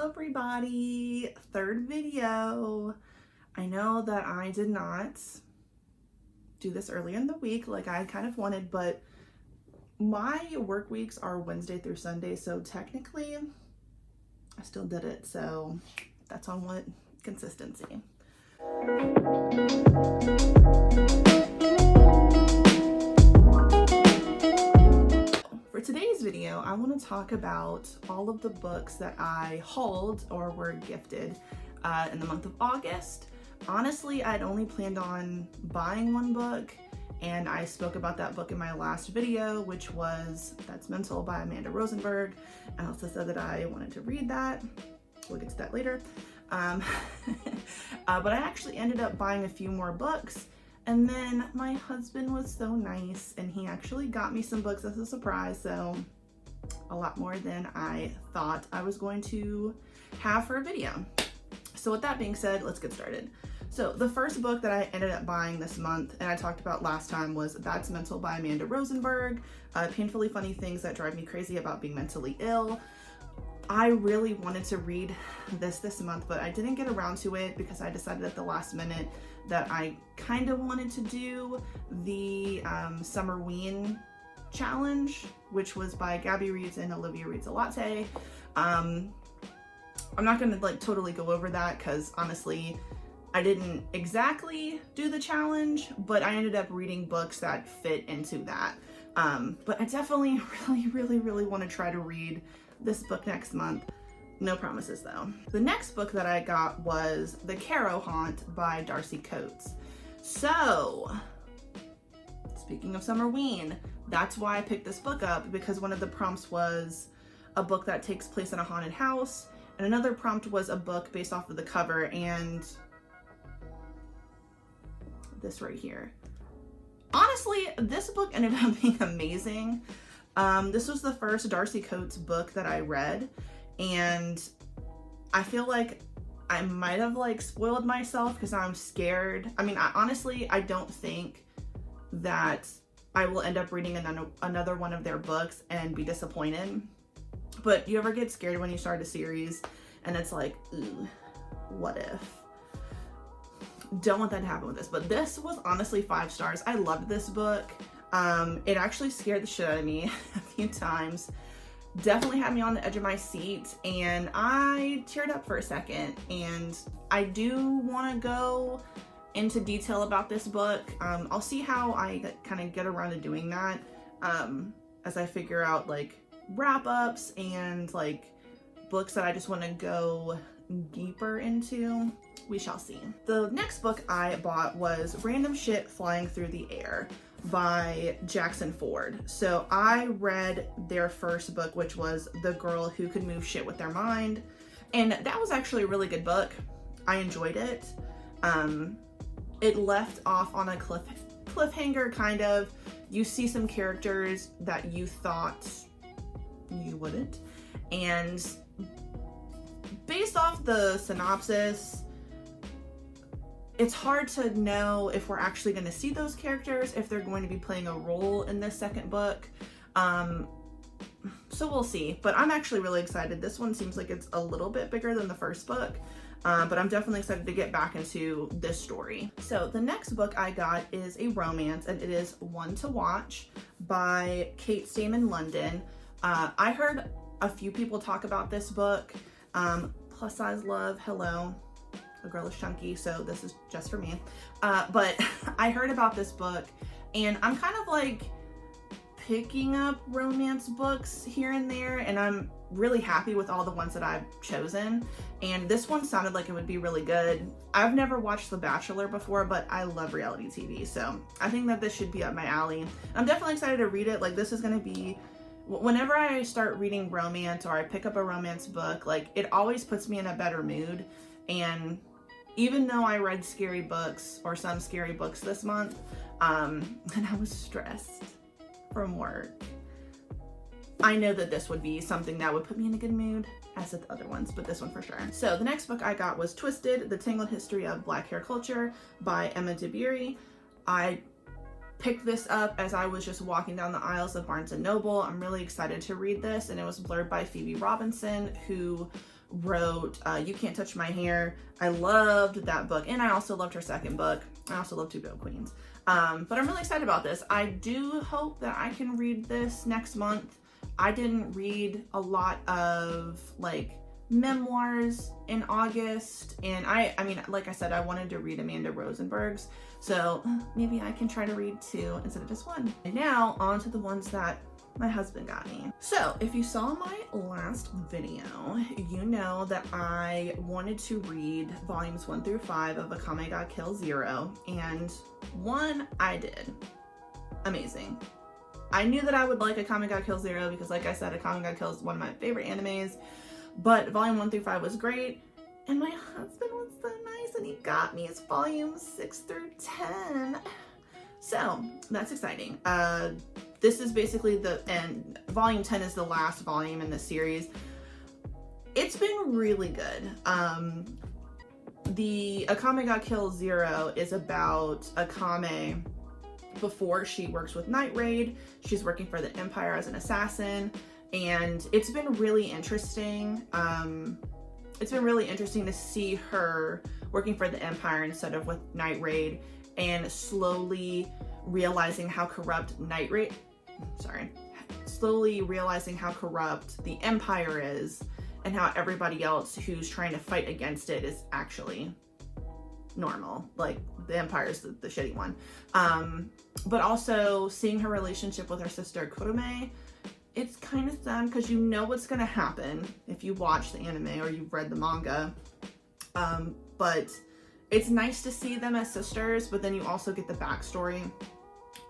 Hello everybody, third video. I know that I did not do this earlier in the week like I kind of wanted, but my work weeks are Wednesday through Sunday, so technically I still did it, so that's on what consistency. For today's video, I want to talk about all of the books that I hauled or were gifted in the month of August. Honestly, I'd only planned on buying one book, and I spoke about that book in my last video, which was That's Mental by Amanda Rosenberg. I also said that I wanted to read that. We'll get to that later. But I actually ended up buying a few more books, and then my husband was so nice and he actually got me some books as a surprise, so a lot more than I thought I was going to have for a video. So with that being said, let's get started. So the first book that I ended up buying this month, and I talked about last time, was That's Mental by Amanda Rosenberg. Painfully Funny Things That Drive Me Crazy About Being Mentally Ill. I really wanted to read this month, but I didn't get around to it because I decided at the last minute that I kind of wanted to do the Summer Ween challenge, which was by Gabby Reads and Olivia Reads a Latte. I'm not gonna like totally go over that because honestly, I didn't exactly do the challenge, but I ended up reading books that fit into that. But I definitely really want to try to read this book next month. No promises though. The next book that I got was The Caro Haunt by Darcy Coates. So, speaking of Summer Ween, that's why I picked this book up, because one of the prompts was a book that takes place in a haunted house, and another prompt was a book based off of the cover, and this right here. Honestly, this book ended up being amazing. This was the first Darcy Coates book that I read, and I feel like I might have like spoiled myself because I'm scared. I mean, I don't think that I will end up reading another one of their books and be disappointed. But you ever get scared when you start a series and it's like, ooh, what if? Don't want that to happen with this, but this was honestly 5 stars. I loved this book. It actually scared the shit out of me a few times. Definitely had me on the edge of my seat, and I teared up for a second. And I do want to go into detail about this book. I'll see how I kind of get around to doing that as I figure out like wrap-ups and like books that I just want to go deeper into. We shall see. The next book I bought was Random Shit Flying Through the Air by Jackson Ford. So I read their first book, which was The Girl Who Could Move Shit with Their Mind, and that was actually a really good book. I enjoyed it. It left off on a cliffhanger, kind of. You see some characters that you thought you wouldn't, and based off the synopsis, it's hard to know if we're actually going to see those characters, if they're going to be playing a role in this second book. So we'll see, but I'm actually really excited. This one seems like it's a little bit bigger than the first book, but I'm definitely excited to get back into this story. So the next book I got is a romance, and it is One to Watch by stamen-london. I heard a few people talk about this book. Plus size love, hello. The girl is chunky, so this is just for me. But I heard about this book, and I'm kind of like picking up romance books here and there, and I'm really happy with all the ones that I've chosen. And this one sounded like it would be really good. I've never watched The Bachelor before, but I love reality TV, so I think that this should be up my alley. I'm definitely excited to read it. Like, this is gonna be, whenever I start reading romance or I pick up a romance book, like, it always puts me in a better mood. And even though I read scary books, or some scary books this month, and I was stressed from work, I know that this would be something that would put me in a good mood, as did the other ones, but this one for sure. So the next book I got was Twisted, The Tangled History of Black Hair Culture by Emma DeBerry. I picked this up as I was just walking down the aisles of Barnes & Noble. I'm really excited to read this, and it was blurred by Phoebe Robinson, who wrote You Can't Touch My Hair. I loved that book, and I also loved her second book. I also love Two Bill Queens. But I'm really excited about this. I do hope that I can read this next month. I didn't read a lot of like memoirs in August, and I mean, like I said, I wanted to read Amanda Rosenberg's, so maybe I can try to read 2 instead of just 1. And now on to the ones that my husband got me. So if you saw my last video, you know that I wanted to read volumes 1 through 5 of Akame ga Kill Zero, and 1 I did. Amazing. I knew that I would like Akame ga Kill Zero because, like I said, Akame ga Kill is one of my favorite animes, but volume 1 through 5 was great, and my husband was so nice and he got me his volume 6 through 10. So that's exciting. This is basically and volume 10 is the last volume in the series. It's been really good. The Akame ga Kill Zero is about Akame before she works with Night Raid. She's working for the Empire as an assassin, and it's been really interesting. It's been really interesting to see her working for the Empire instead of with Night Raid, and slowly realizing how corrupt slowly realizing how corrupt the Empire is, and how everybody else who's trying to fight against it is actually normal. Like, the Empire is the shitty one. But also seeing her relationship with her sister Kurome, it's kind of sad because you know what's gonna happen if you watch the anime or you've read the manga. But it's nice to see them as sisters, but then you also get the backstory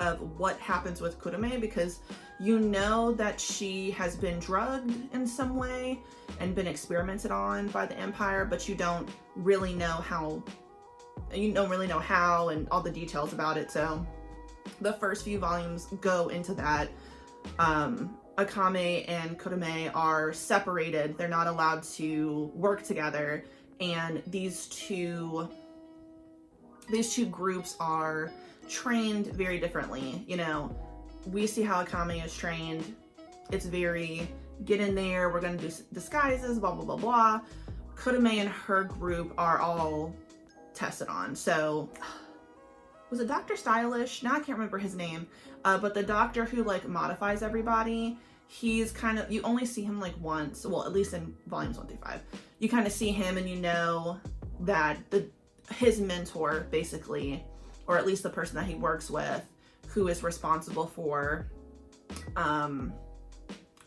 of what happens with Kurome, because you know that she has been drugged in some way and been experimented on by the Empire, but you don't really know how, and all the details about it. So the first few volumes go into that. Akame and Kurome are separated. They're not allowed to work together, and these two groups are trained very differently. You know, we see how Akame is trained. It's very, get in there, we're gonna do disguises, blah, blah, blah, blah. Kurome and her group are all tested on. So, was it Dr. Stylish? Now I can't remember his name, but the doctor who like modifies everybody, he's kind of, you only see him like once, well, at least in volumes 1 through 5. You kind of see him and you know that his mentor, basically, or at least the person that he works with, who is responsible for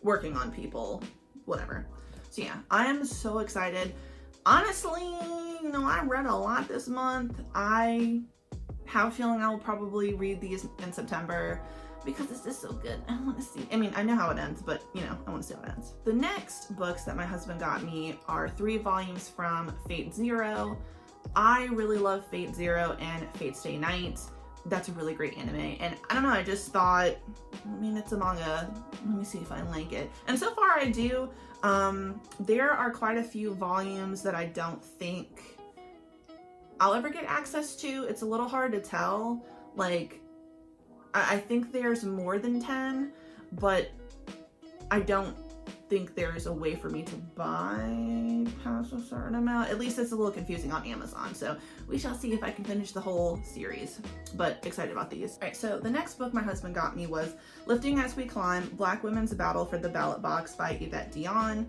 working on people, whatever. So yeah, I am so excited. Honestly, you know, I read a lot this month. I have a feeling I will probably read these in September because it's just so good. I want to see, I mean, I know how it ends, but you know, I want to see how it ends. The next books that my husband got me are 3 volumes from Fate Zero. I really love Fate Zero and Fate Stay Night. That's a really great anime, and I don't know, I just thought, I mean, it's a manga, let me see if I like it. And so far I do. There are quite a few volumes that I don't think I'll ever get access to. It's a little hard to tell. Like, I think there's more than 10, but I don't think there's a way for me to buy past a certain amount. At least it's a little confusing on Amazon, so we shall see if I can finish the whole series, but excited about these. All right, so the next book my husband got me was Lifting as We Climb, Black Women's Battle for the Ballot Box by Yvette Dion.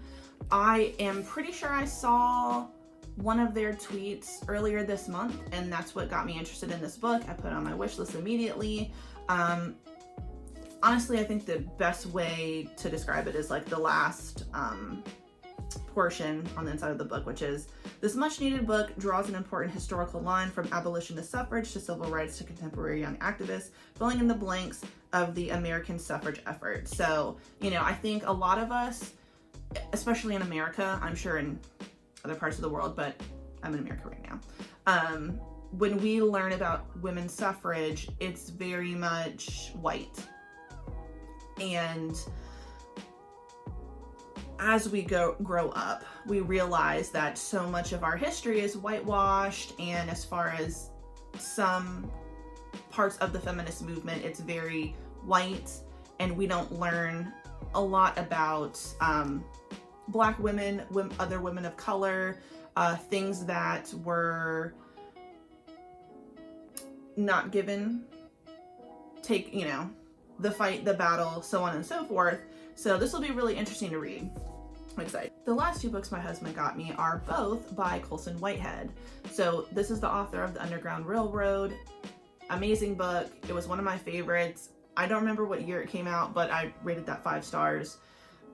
I am pretty sure I saw one of their tweets earlier this month, and that's what got me interested in this book. I put it on my wish list immediately. Honestly, I think the best way to describe it is like the last portion on the inside of the book, which is, this much needed book draws an important historical line from abolition to suffrage to civil rights to contemporary young activists, filling in the blanks of the American suffrage effort. So, you know, I think a lot of us, especially in America, I'm sure in other parts of the world, but I'm in America right now. When we learn about women's suffrage, it's very much white. And as we grow up, we realize that so much of our history is whitewashed, and as far as some parts of the feminist movement. It's very white, and we don't learn a lot about Black women, other women of color, things that were not given, you know, the fight, the battle, so on and so forth. So this will be really interesting to read. I'm excited. The last 2 books my husband got me are both by Colson Whitehead. So this is the author of The Underground Railroad. Amazing book. It was one of my favorites. I don't remember what year it came out, but I rated that 5 stars.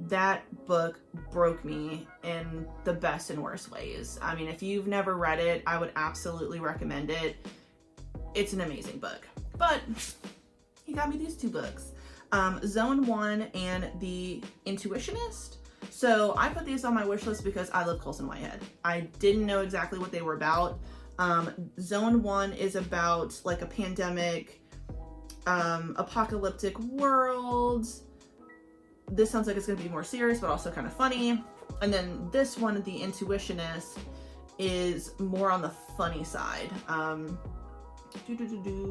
That book broke me in the best and worst ways. I mean, if you've never read it, I would absolutely recommend it. It's an amazing book. But he got me these 2 books, Zone 1 and The Intuitionist. So I put these on my wish list because I love Colson Whitehead. I didn't know exactly what they were about. Zone 1 is about like a pandemic, apocalyptic world. This sounds like it's going to be more serious, but also kind of funny. And then this one, The Intuitionist, is more on the funny side.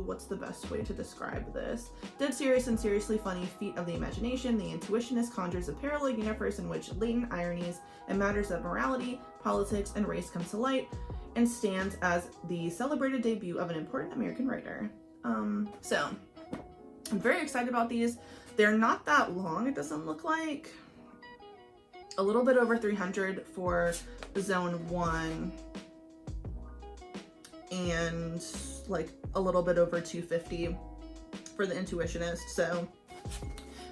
What's the best way to describe this? Dead serious and seriously funny feat of the imagination, The Intuitionist conjures a parallel universe in which latent ironies and matters of morality, politics, and race come to light, and stands as the celebrated debut of an important American writer. So I'm very excited about these. They're not that long, it doesn't look like. A little bit over 300 for Zone 1, and like a little bit over 250 for The Intuitionist. So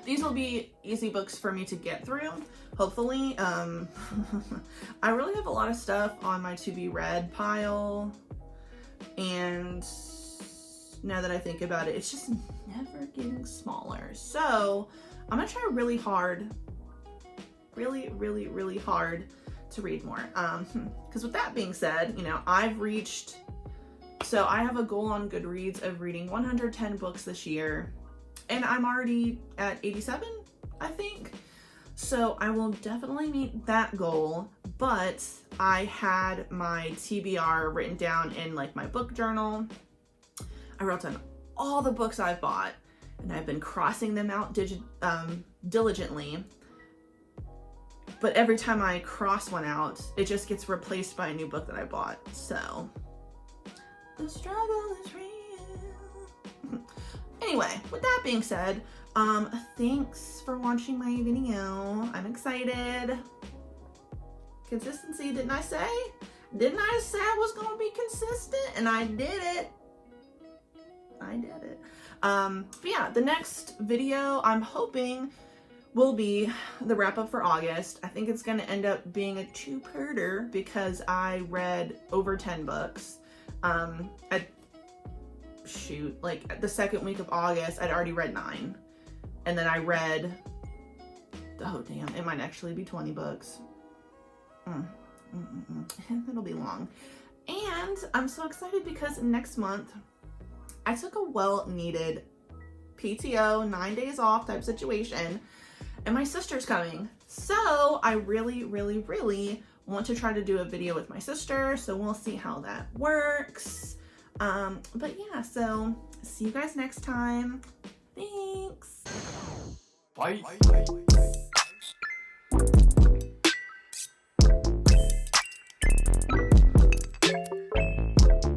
these will be easy books for me to get through, hopefully. I really have a lot of stuff on my to be read pile, and now that I think about it, it's just never getting smaller. So I'm gonna try really hard, really hard to read more. Because with that being said, you know, so I have a goal on Goodreads of reading 110 books this year, and I'm already at 87, I think. So I will definitely meet that goal, but I had my TBR written down in like my book journal. I wrote down all the books I've bought, and I've been crossing them out diligently. But every time I cross one out, it just gets replaced by a new book that I bought. So the struggle is real. Anyway, with that being said, thanks for watching my video. I'm excited. Consistency, didn't I say? Didn't I say I was gonna be consistent? And I did it. But yeah, the next video I'm hoping will be the wrap up for August. I think it's gonna end up being a 2-parter because I read over 10 books. Like the second week of August, I'd already read 9. And then I read, oh damn, it might actually be 20 books. It'll be long. And I'm so excited because next month, I took a well-needed PTO, 9 days off type situation, and my sister's coming. So I really want to try to do a video with my sister, so we'll see how that works. But yeah, so see you guys next time. Thanks. Bye.